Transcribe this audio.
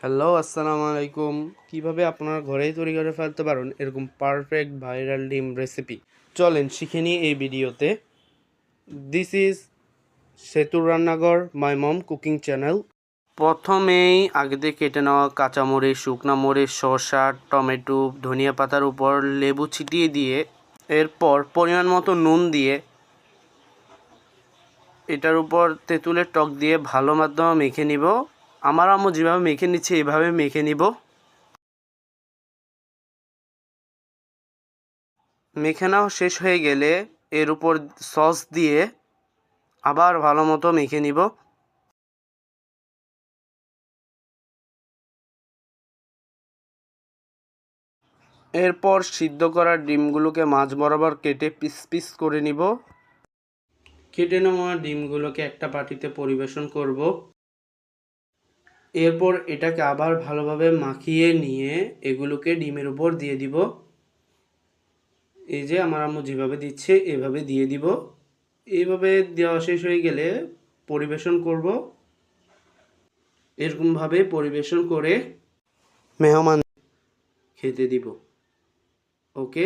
Hello, আসসালামু আলাইকুম। কিভাবে আপনার ঘরেই তৈরি করে ফেলতে পারেন এরকম পারফেক্ট ভাইরাল ডিম রেসিপি, চলেন শিখে নিই এই ভিডিওতে। দিস ইজ সেতুর রান্নাঘর, মাই মম কুকিং চ্যানেল। প্রথমেই আগে দিয়ে কেটে নেওয়া কাঁচামরিচ, শুকনা মরিচ, শসা, টমেটো, ধনিয়া পাতার উপর লেবু ছিটিয়ে দিয়ে এরপর পরিমাণ মতো নুন দিয়ে এটার উপর তেঁতুলের টক দিয়ে ভালো মাধ্যমে মেখে নিব। আমার আম্মু যেভাবে মেখে নিচ্ছে এভাবে মেখে নিব। মেখে নেওয়া শেষ হয়ে গেলে এর উপর সস দিয়ে আবার ভালো মতো মেখে নিব। এরপর সিদ্ধ করা ডিমগুলোকে মাঝ বরাবর কেটে পিস পিস করে নিব। কেটে নেওয়া ডিমগুলোকে একটা বাটিতে পরিবেশন করব। এরপর এটাকে আবার ভালোভাবে মাখিয়ে নিয়ে এগুলোকে ডিমের উপর দিয়ে দিব। এই যে আমার আম্মু যেভাবে দিচ্ছে এভাবে দিয়ে দিব। এইভাবে দেওয়া শেষ হয়ে গেলে পরিবেশন করব। এরকমভাবে পরিবেশন করে মেহমান খেতে দিব। ওকে।